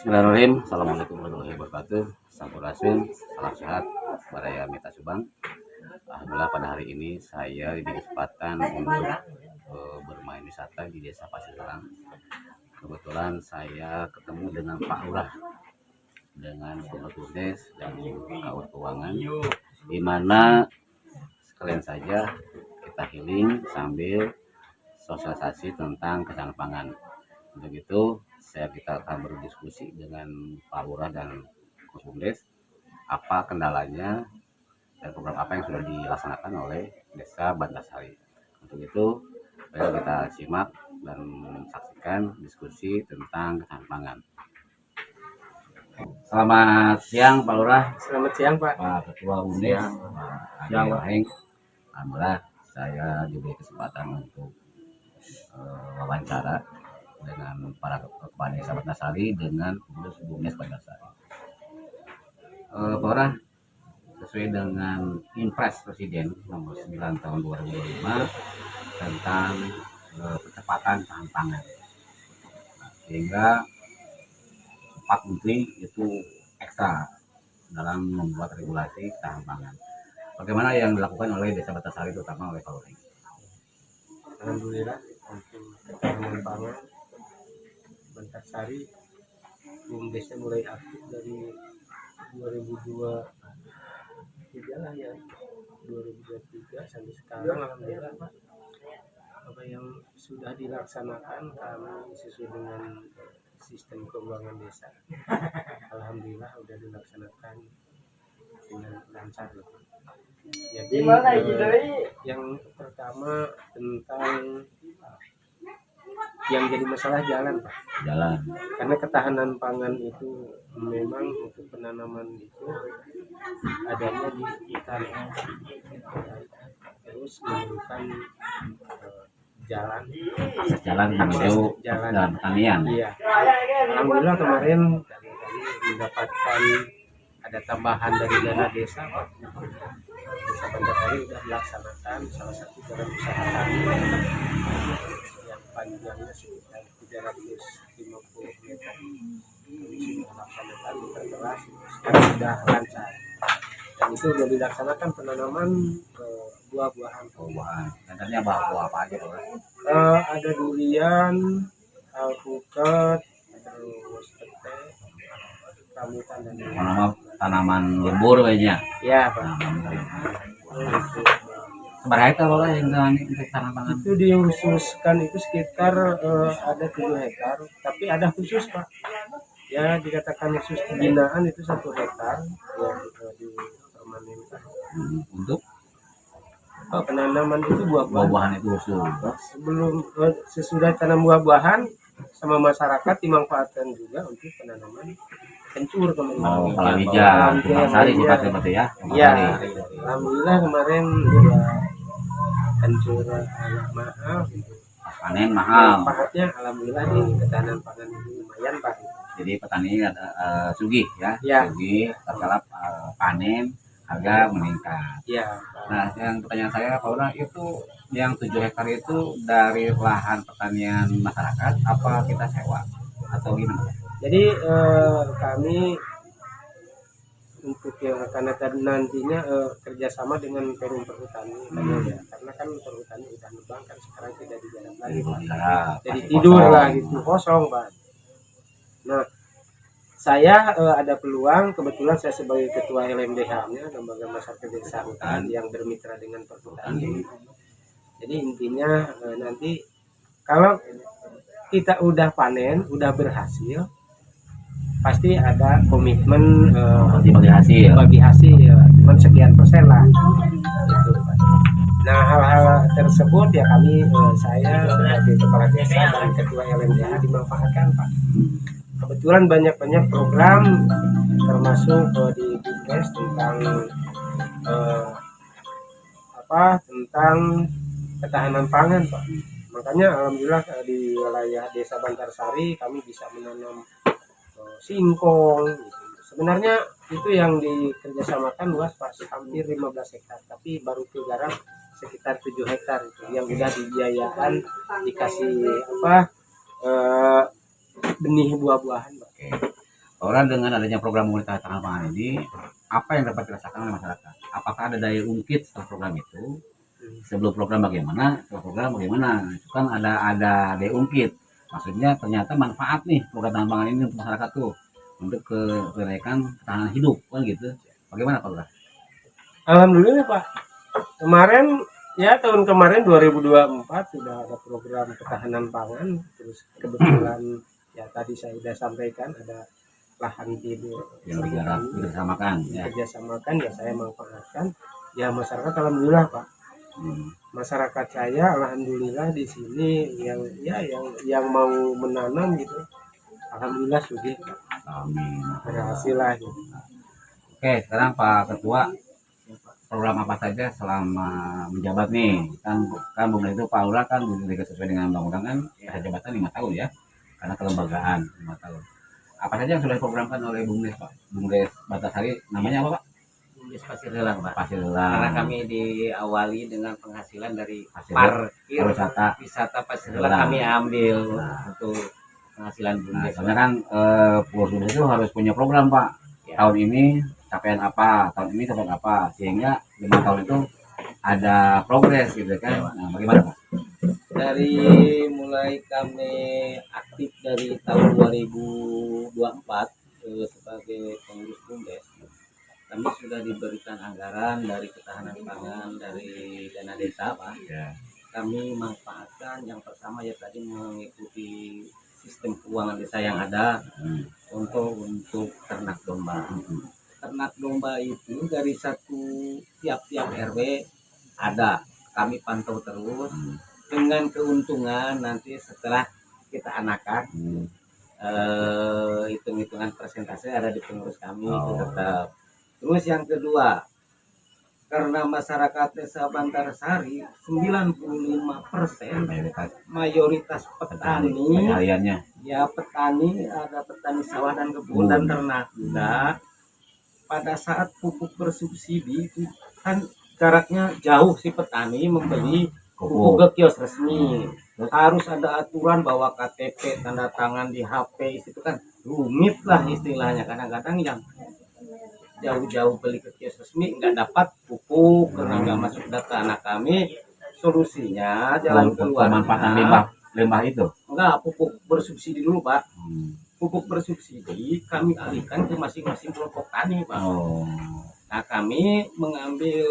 Bismillahirrahmanirrahim. Assalamualaikum warahmatullahi wabarakatuh. Sampurasun, salam sehat, Baraya Mita Subang. Alhamdulillah pada hari ini saya diberi kesempatan untuk bermain wisata di Desa Pasir Serang. Kebetulan saya ketemu dengan Pak Lurah, dengan Pengurus Des dan Kawan Keuangan, di mana sekalian saja kita healing sambil sosialisasi tentang ketahanan pangan. Untuk itu kita akan berdiskusi dengan Pak Lurah dan Kusbumdes apa kendalanya dan program apa yang sudah dilaksanakan oleh Desa Bantarsari. Untuk itu mari kita simak dan saksikan diskusi tentang ketahanan pangan. Selamat siang Pak Lurah. Selamat siang Pak. Pak Ketua Bumdes. Siang Pak. Alhamdulillah saya diberi kesempatan untuk wawancara dengan para kepala Desa Bantarsari dengan Bumdes Bantarsari. Pak Lurah, sesuai dengan Impres Presiden nomor 9 tahun 2025 tentang percepatan ketahanan pangan, sehingga 4 menteri itu ekstra dalam membuat regulasi ketahanan pangan. Bagaimana yang dilakukan oleh Desa Bantarsari terutama oleh Pak Lurah? Alhamdulillah untuk ketahanan pangan Bantarsari Bumdesnya mulai aktif dari 2023 lah ya, 2023 sampai sekarang. Alhamdulillah Pak, apa yang sudah dilaksanakan kami sesuai dengan sistem keuangan desa, alhamdulillah sudah dilaksanakan dengan lancar. Jadi yang pertama tentang yang jadi masalah jalan Pak. Jalan. Karena ketahanan pangan itu memang untuk penanaman itu adanya di hutan, terus memerlukan jalan, akses jalan menuju dalam pertanian. Iya. Alhamdulillah kemarin kami mendapatkan ada tambahan dari dana desa Pak. Desa Bantarsari sudah melaksanakan salah satu jalan usaha kami yang panjangnya sekitar 350 meter. Kami sudah melaksanakan terkelas, sekarang sudah lancar. Dan itu sudah dilaksanakan penanaman buah-buahan. Contohnya buah apa aja Pak? Ada durian, alpukat, terus pete, rambutan dan tanaman lembur kayaknya. ya Pak. Seberapa hektar Pak yang untuk tanaman pangan? Itu dihususkan itu sekitar ada 7 hektar, tapi ada khusus Pak. Ya dikatakan khusus binaan itu 1 hektar yang dipermanenkan. Untuk penanaman itu buah-buahan itu khusus. Sebelum sesudah tanam buah-buahan sama masyarakat dimanfaatkan juga untuk penanaman kencur kemarin. Palawija, Bantarsari berarti ya. Iya. Alhamdulillah kemarin juga kencur agak mahal. Panen mahal. Manfaatnya alhamdulillah di ketahanan pangan ini lumayan Pak. Jadi petani ada sugih ya. Ya. Sugih terkalap panen harga meningkat. Iya. Nah, yang pertanyaan saya Pak Lurah, itu yang 7 hektar itu dari lahan pertanian masyarakat apa kita sewa atau gimana? Jadi kami untuk yang akan datang nantinya kerjasama dengan Perum Perhutani, karena kan perhutani udah nebang kan sekarang tidak digarap lagi, jadi tidur lah gitu, kosong Pak. Nah saya ada peluang, kebetulan saya sebagai ketua LMDH-nya, Lembaga Masyarakat Desa Hutan yang bermitra dengan perhutani. Jadi intinya nanti kalau kita udah panen, udah berhasil, pasti ada komitmen bagi hasil cuma sekian persen lah gitu. Nah hal-hal tersebut ya kami saya sebagai kepala desa dan ketua LMDH dimanfaatkan Pak. Kebetulan banyak program termasuk di Bumdes tentang tentang ketahanan pangan Pak. Makanya alhamdulillah di wilayah Desa Bantarsari kami bisa menanam singkong gitu. Sebenarnya itu yang dikerjasamakan luas Pak, hampir 15 hektar, tapi baru kegarap sekitar 7 hektar itu yang udah dibiayakan dikasih benih buah-buahan Pak. Orang dengan adanya program komunitas tahanan pangan ini, apa yang dapat dirasakan oleh masyarakat? Apakah ada daya ungkit setelah program itu? Sebelum program bagaimana? Setelah program bagaimana? Itu kan ada daya ungkit. Maksudnya ternyata manfaat nih program tahanan pangan ini untuk masyarakat tuh untuk kenaikan ketahanan hidup kan gitu. Bagaimana Pak Lurah? Alhamdulillah Pak. Kemarin ya tahun kemarin 2024 sudah ada program ketahanan pangan. Terus kebetulan ya tadi saya sudah sampaikan ada lahan tidur Yang digarap bersamakan ya. kerjasamakan ya saya manfaatkan. Ya masyarakat alhamdulillah Pak. Masyarakat saya alhamdulillah di sini yang mau menanam gitu. Alhamdulillah sudah Amin. berhasil lah gitu. Oke, sekarang Pak Ketua, program apa saja selama menjabat nih? Kan Bung itu Pak Lurah kan sesuai dengan undang-undang kan masa jabatan 5 tahun ya, karena kelembagaan 5 tahun. Apa saja yang sudah diprogramkan oleh Bung Des Pak? Bung Des Batasari, namanya apa Pak? Bumdes Pasir Lelang, Pak. Pasir Karena Lelang. kami diawali dengan penghasilan dari Pasir parkir wisata Pasir Lelang kami ambil untuk penghasilan Nah, Bumdes. soalnya kan Bumdes itu harus punya program Pak. Ya. Tahun ini capaian apa, tahun ini capaian apa, sehingga 5 tahun itu ada progres gitu kan. Nah, bagaimana Pak? Dari mulai kami aktif dari tahun 2024 sebagai pengurus Bumdes, kami sudah diberikan anggaran dari ketahanan pangan dari dana desa, Pak. Ya. Kami manfaatkan yang pertama ya tadi mengikuti sistem keuangan desa yang ada untuk ternak domba. Ternak domba itu dari tiap-tiap RW ada, kami pantau terus dengan keuntungan nanti setelah kita anakan hitung-hitungan persentase ada di pengurus kami itu tetap. Terus yang kedua, karena masyarakat desa Bantarsari 95% mayoritas petani, hariannya. ya petani, ada petani sawah dan kebun dan ternak juga. Pada saat pupuk bersubsidi itu kan jaraknya jauh, si petani membeli pupuk ke kios resmi. Harus ada aturan bahwa KTP, tanda tangan di HP itu kan rumit lah istilahnya. Kadang-kadang yang jauh-jauh beli ke kios resmi nggak dapat pupuk karena nggak masuk data anak kami. Solusinya jalan keluar Pemanfaatan limbah itu. enggak, pupuk bersubsidi dulu Pak. Pupuk bersubsidi kami alihkan ke masing-masing kelompok tani Pak. Nah kami mengambil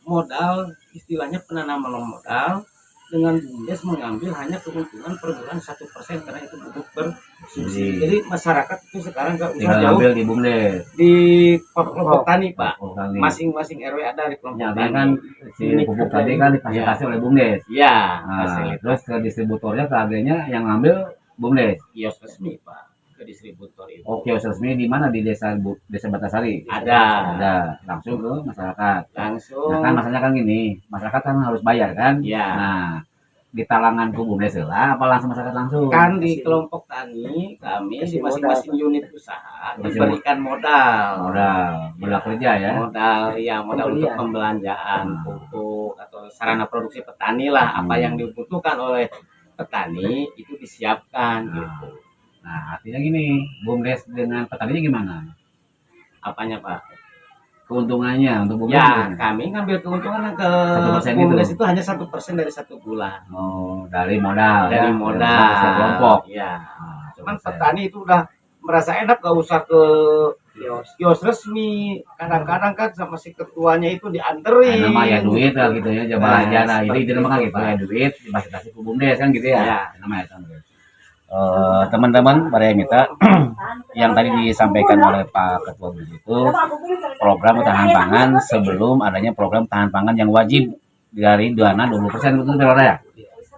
modal, istilahnya penanaman modal, dengan Bumdes mengambil hanya keuntungan per bulan 1% karena itu pupuk bersubsidi. Jadi masyarakat itu sekarang nggak usah Tinggal jauh ambil di Bumdes. di kelompok tani Pak. Kelompok tani. Masing-masing RW ada di kelompok Ya, tani. kan si pupuk tadi kan difasilitasi oleh Bumdes. Ya, Nah, terus ke distributornya ke agennya yang ngambil Bumdes. kios resmi Pak ke distributor itu. Oh, kios resmi di mana di desa Batasari? Ada. Langsung ke masyarakat. Langsung. Nah, kan masalahnya kan gini, masyarakat kan harus bayar kan? Ya. Nah, di talangan ke Bumdes lah apa langsung masyarakat langsung? Kan di kelompok tani kami di masing-masing unit usaha diberikan modal modal kerja ya. Modal untuk pembelanjaan pupuk atau sarana produksi petani lah, apa yang dibutuhkan oleh petani itu disiapkan gitu. Nah, artinya gini, Bumdes dengan petaninya gimana? Apanya Pak? Keuntungannya untuk Bumdes? Ya, kami ngambil keuntungan ke 1% Bumdes itu? itu hanya 1% dari 1 bulan. Oh, dari modal. Dari ya? modal. Dari kelompok. Ya. Nah, Cuman petani itu udah merasa enak, gak usah ke kios resmi. Kadang-kadang kan sama si ketuanya itu dianterin. Namanya duit lah gitu ya, jabah aja. Nah, seperti ini dinamakan itu, gitu Pak. ya, duit difasilitasi ke Bumdes kan gitu ya. Ya. Namanya kan. Teman-teman pada Mita yang tadi disampaikan oleh Pak Ketua Bumdes itu program tahan pangan sebelum adanya program tahan pangan yang wajib dari dana 20% betul ya.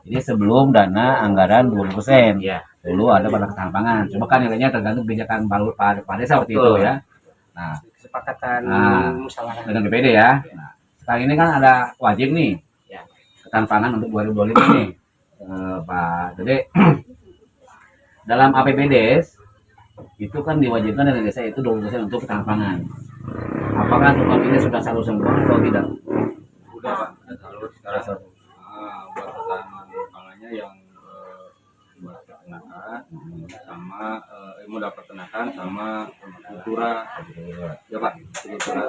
Jadi sebelum dana anggaran 20%. Ya. Dulu ada pada ketahanan pangan. Coba kan nilainya tergantung kebijakan Pak Desa waktu itu ya. Nah, Kesepakatan musyawarah dengan BPD ya. Nah, sekarang ini kan ada wajib nih Ya. ketahanan pangan untuk 2025 nih. Pak Dede dalam APBDes itu kan diwajibkan dari desa itu 20% untuk ketahanan pangan. Apakah program ini sudah selalu sempurna atau tidak? Udah Pak, udah salur sekarang buat ketahanan pangannya yang buat peternakan sama modal peternakan sama Lurah. Ya Pak, Sigapura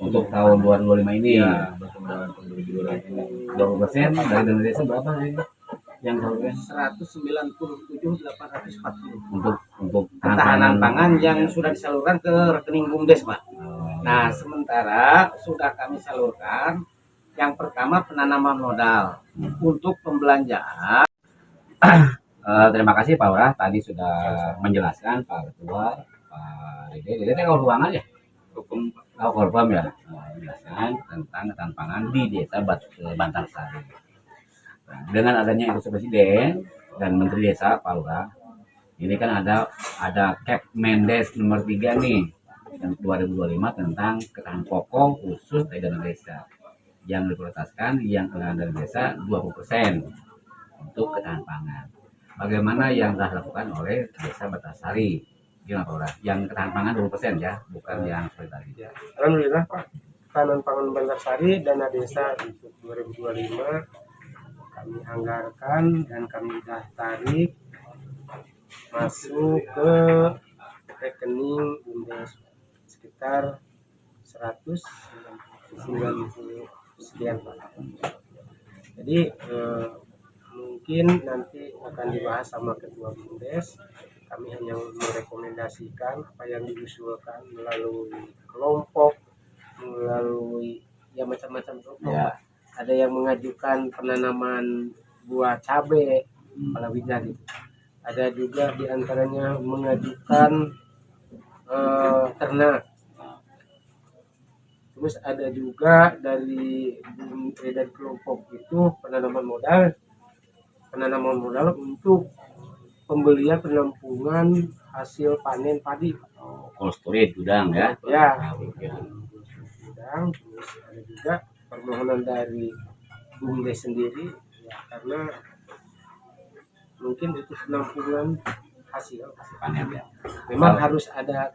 Untuk tahun 2025 ini ya perkembangan penduduk di Lurah ini. 20% dari dana desa berapa sih yang salurkan 197.840 untuk ketahanan pangan yang sudah disalurkan ke rekening BUMDes, Pak. Nah, sementara sudah kami salurkan yang pertama penanaman modal untuk pembelanjaan. Terima kasih Pak Lurah, tadi sudah menjelaskan Pak Ketua, Pak Dede kalau ruangan ya, Hukum Korpam ya, menjelaskan tentang ketahanan pangan di desa Bantarsari. Nah, dengan adanya instruksi Presiden dan Menteri Desa Pak Lurah, ini kan ada Kepmendes nomor 3 nih, yang 2025 tentang ketahanan pokok khusus dari dana desa yang diprioritaskan yang dana desa 20% untuk ketahanan pangan. Bagaimana yang telah dilakukan oleh desa Bantarsari? Gimana Pak Lurah? Yang ketahanan pangan 20% ya, bukan yang seperti tadi. Ya, alhamdulillah Pak, ketahanan pangan Bantarsari dana desa untuk 2025 kami anggarkan dan kami tarik masuk ke rekening BUMDes sekitar 190 sekian Pak. Jadi mungkin nanti akan dibahas sama ketua BUMDes. Kami hanya merekomendasikan apa yang diusulkan melalui kelompok, melalui ya macam-macam kelompok. Ya. Ada yang mengajukan penanaman buah cabai, palawija gitu. Ada juga diantaranya mengajukan ternak. Terus ada juga dari kelompok itu penanaman modal untuk pembelian penampungan hasil panen padi. Cold storage gudang ya. Ya, gudang. Terus ada juga permohonan dari BUMDes sendiri ya, karena mungkin itu penampungan hasil Panen ya. memang harus ada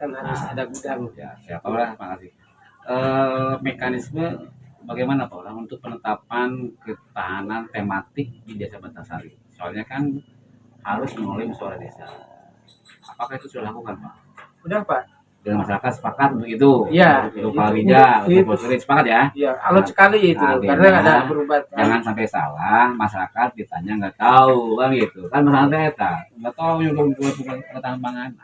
gudang Ya, siapa lah, makasih. Mekanisme bagaimana Pak Lurah untuk penetapan ketahanan tematik di Desa Bantarsari? Soalnya kan harus melalui musyawarah desa. Apakah itu sudah dilakukan Pak? udah Pak. Dengan masyarakat sepakat untuk itu? Iya, Untuk itu- palawija, itu- untuk cold storage sepakat ya? Ya alot sekali itu Artinya, karena ada perubahan. Jangan sampai salah, masyarakat ditanya nggak tahu kan gitu. Kan masyarakat eta nggak tahu yang ketahanan pangan.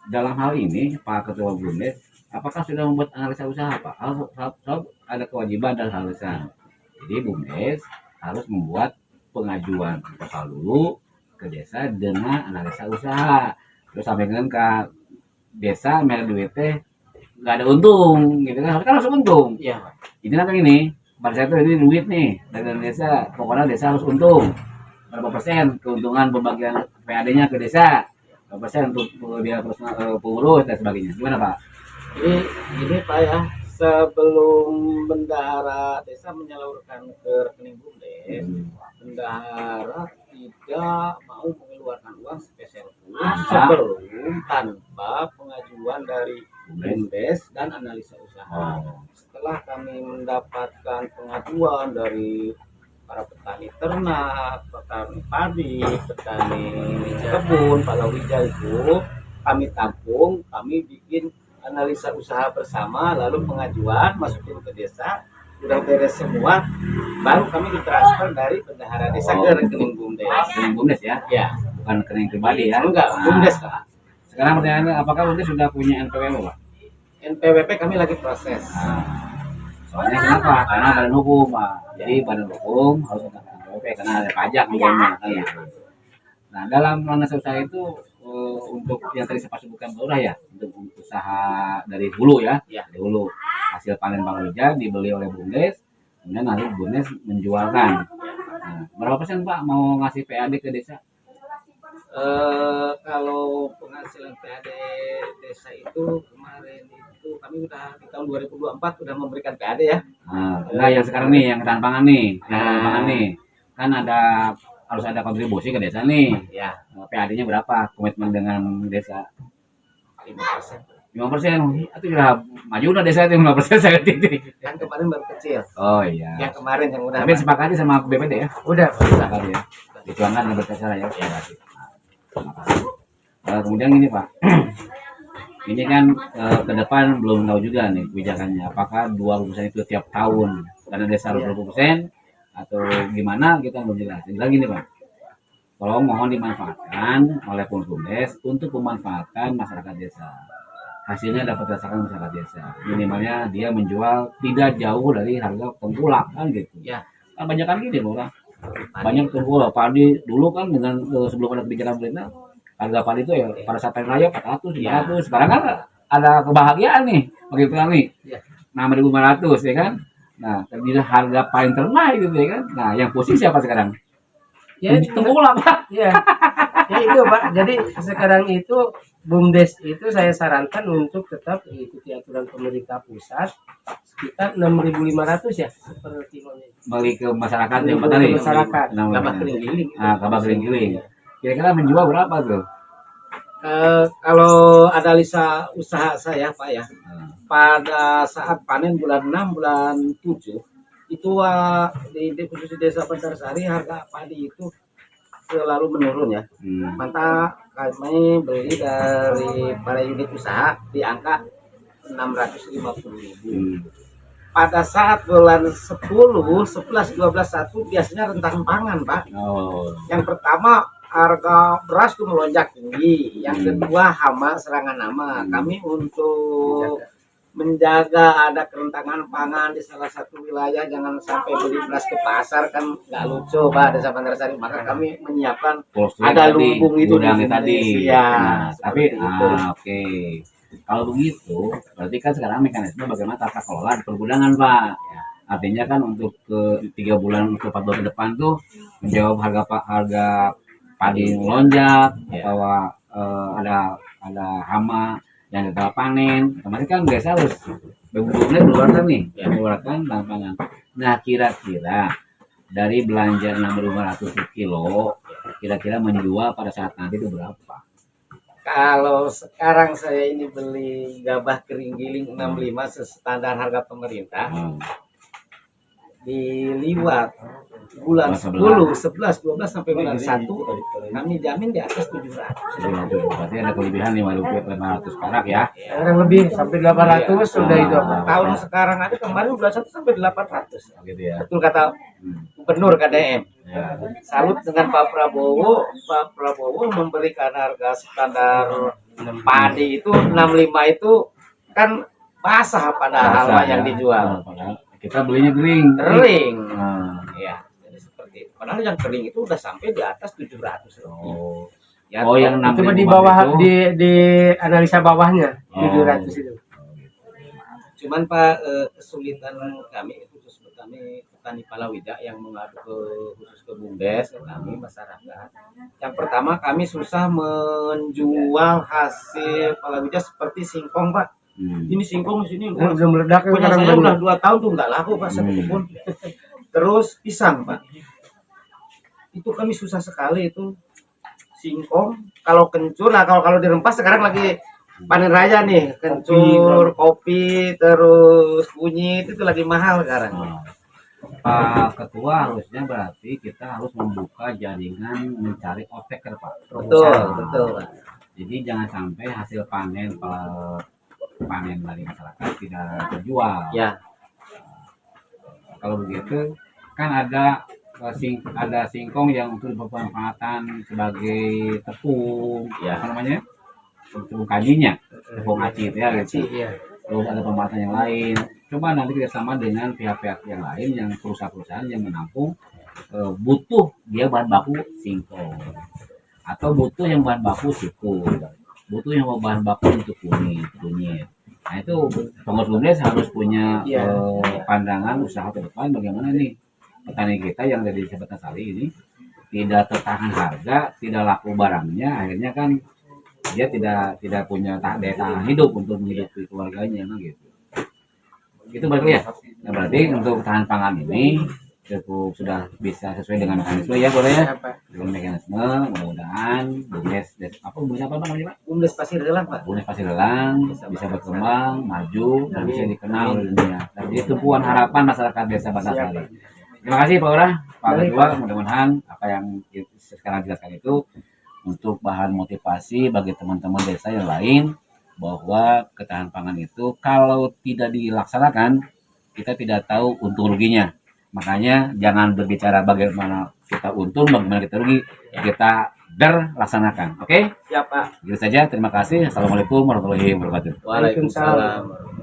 Dalam hal ini Pak Ketua BUMDes, apakah sudah membuat analisa usaha Pak? Harus ada kewajiban dan harusan. Jadi BUMDes harus membuat pengajuan proposal dulu ke desa dengan analisa usaha. Terus sampaikan ke desa merek duitnya nggak ada untung gitu kan, harus kan langsung untung. Iya. Ini apa ini? Pada saat itu ini duit nih dari desa, pokoknya desa harus untung. Berapa persen keuntungan pembagian PAD-nya ke desa? Berapa persen untuk dia pengurus dan sebagainya? Gimana Pak? Ini Pak ya, sebelum bendahara desa menyalurkan ke rekening BUMDes, bendahara tidak mau mengeluarkan uang spesial pun sebelum tanpa pengajuan dari BUMDes dan analisa usaha. Setelah kami mendapatkan pengajuan dari para petani ternak, petani padi, petani kebun, palawija itu kami tampung, kami bikin analisa usaha bersama, lalu pengajuan masukin ke desa, sudah beres semua, baru kami ditransfer dari bendahara desa ke rekening BUMDes. Rekening BUMDes ya, Ya, bukan rekening pribadi ya. enggak, BUMDes Pak. Sekarang pertanyaannya, apakah BUMDes sudah punya NPWP Pak? NPWP kami lagi proses. Soalnya kenapa? Karena badan hukum Pak. Jadi badan hukum harus ada NPWP karena ada pajak misalnya. Kan, gitu. Nah dalam analisa usaha itu untuk yang tadi saya sebutkan Pak Lurah ya, untuk usaha dari hulu ya, dari hulu hasil panen palawija dibeli oleh BUMDes, kemudian nanti BUMDes menjualkan. Nah, berapa persen Pak mau ngasih PAD ke desa? Kalau penghasilan PAD desa itu kemarin itu kami udah di tahun 2024 udah memberikan PAD ya. Nah yang sekarang nih, yang ketahanan pangan nih, kan harus ada kontribusi ke desa nih. Ya, PAD-nya berapa? Komitmen dengan desa 5%. 5%. Itu sudah maju udah desa itu 5% saya titik. Kan kemarin baru kecil. Oh iya. Yang kemarin yang udah. Tapi sepakati sama BPD ya. Udah. Sepakati ya. Dicuangkan dengan berkasar ya. Terima kasih. Kemudian ini Pak, ini kan ke depan belum tahu juga nih kebijakannya. Apakah 20% itu tiap tahun karena desa 20% atau gimana kita belum jelas. Jadi lagi nih Pak, tolong mohon dimanfaatkan oleh Bumdes untuk pemanfaatan masyarakat desa. Hasilnya dapat dirasakan masyarakat desa. Minimalnya dia menjual tidak jauh dari harga tengkulak kan gitu. Ya. Kan banyak kan gini orang. Banyak tengkulak padi dulu kan dengan sebelum ada kebijakan pemerintah harga padi itu ya pada saat panen raya 400, 500. Sekarang kan ada kebahagiaan nih bagi petani. Ya. 6.500 ya kan. Nah, terjadi harga paling ternaik gitu ya kan. Nah, yang posisi siapa sekarang? Ya, Tengkulak Pak. ya. Ya itu Pak. Jadi sekarang itu BUMDes itu saya sarankan untuk tetap ikuti aturan pemerintah pusat sekitar 6.500 ya per kilonya. Bagi ke masyarakat yang Ke petani. masyarakat. Gabah kering giling. Gabah kering giling. Kira-kira menjual berapa tuh? Kalau analisa usaha saya Pak ya, pada saat panen bulan 6, bulan 7 itu di khusus di desa Bantarsari harga padi itu selalu menurun ya. Maka kami beli dari para unit usaha di angka 650.000. Pada saat bulan 10, 11, 12, 1 biasanya rentang pangan Pak. Oh. Yang pertama harga beras itu melonjak tinggi. Yang kedua hama serangan hama. Kami untuk menjaga ada kerentanan pangan di salah satu wilayah, jangan sampai beli beras ke pasar kan nggak lucu Pak desa Bantarsari. Maka kami menyiapkan ada lumbung itu gudang tadi. Ya, Nah, tapi itu. oke. Kalau begitu, berarti kan sekarang mekanisme bagaimana tata kelola di pergudangan Pak. Artinya kan untuk ke 3 bulan ke 4 bulan ke depan tuh menjawab harga padi melonjak atau ada hama yang gagal panen. Kemarin kan desa harus benar-benar mengeluarkan nih, mengeluarkan bahan pangan. Nah, kira-kira dari belanja 6.500 per kilo, kira-kira menjual pada saat nanti itu berapa? Kalau sekarang saya ini beli gabah kering giling 65 standar harga pemerintah. Diliwat bulan 10, 11, 12 sampai bulan 1 kami jamin di atas 700. Berarti ada kelebihan 500 perak ya. Kurang lebih sampai 800 sudah itu. Tahun sekarang ada kemarin bulan 1 sampai 800. Gitu ya. Betul kata Gubernur KDM. Ya. Salut dengan Pak Prabowo. Pak Prabowo memberikan harga standar padi itu 65 itu kan basah padahal Basah, yang ya. dijual. Kita belinya kering. Kering. Nah. Ya, jadi seperti itu. Padahal yang kering itu udah sampai di atas 700 lebih. Oh. Ya, Oh, yang Cuma 6.000 di bawah itu. di analisa bawahnya 700 itu. Cuman Pak kesulitan kami khusus petani palawija yang mengadu khusus ke BUMDes ke kami masyarakat. Yang pertama kami susah menjual hasil palawija seperti singkong Pak. Ini singkong di sini Belum meledak punya sekarang saya belum. udah 2 tahun tuh nggak laku Pak satu kebun. Terus pisang Pak. Itu kami susah sekali itu singkong. Kalau kencur, nah kalau dirempas sekarang lagi panen raya nih, kencur, kopi, terus kunyit itu lagi mahal sekarang. Pak Ketua harusnya berarti kita harus membuka jaringan mencari oteker Pak. Betul Pak. Jadi jangan sampai hasil panen dari masyarakat tidak terjual. Ya. Kalau begitu kan ada singkong yang untuk bermanfaatan sebagai tepung, Ya. apa namanya? Tepung kajinya, tepung aci ya gitu. Iya. Terus ada pemanfaatan yang lain. Coba nanti kerjasama dengan pihak-pihak yang lain, yang perusahaan-perusahaan yang menampung butuh dia bahan baku singkong, atau butuh yang bahan baku suku, butuh yang bahan baku untuk kunyit. Nah itu pengurus BUMDes harus punya pandangan usaha ke depan bagaimana nih petani kita yang dari desa Bantarsari ini tidak tertahan harga, tidak laku barangnya, akhirnya kan dia tidak punya daya tahan hidup untuk menghidupi keluarganya kan gitu. Itu berarti ya. Nah, berarti untuk tahan pangan ini cukup sudah bisa sesuai dengan mekanisme ya boleh ya. Dengan mekanisme mudah-mudahan BUMDes apa namanya Pak? BUMDes Pasir Relang Pak. BUMDes Pasir Relang bisa berkembang, maju dan bisa dikenal di dunia. Dan jadi tumpuan harapan masyarakat desa Bantarsari. Terima kasih Pak Lurah, Pak Ketua, mudah-mudahan apa yang sekarang dijelaskan itu untuk bahan motivasi bagi teman-teman desa yang lain bahwa ketahanan pangan itu kalau tidak dilaksanakan kita tidak tahu untung ruginya. Makanya jangan berbicara bagaimana kita untung, bagaimana kita rugi, kita laksanakan. Oke? Siap Pak. Gitu saja. Terima kasih. Assalamualaikum warahmatullahi wabarakatuh. Waalaikumsalam.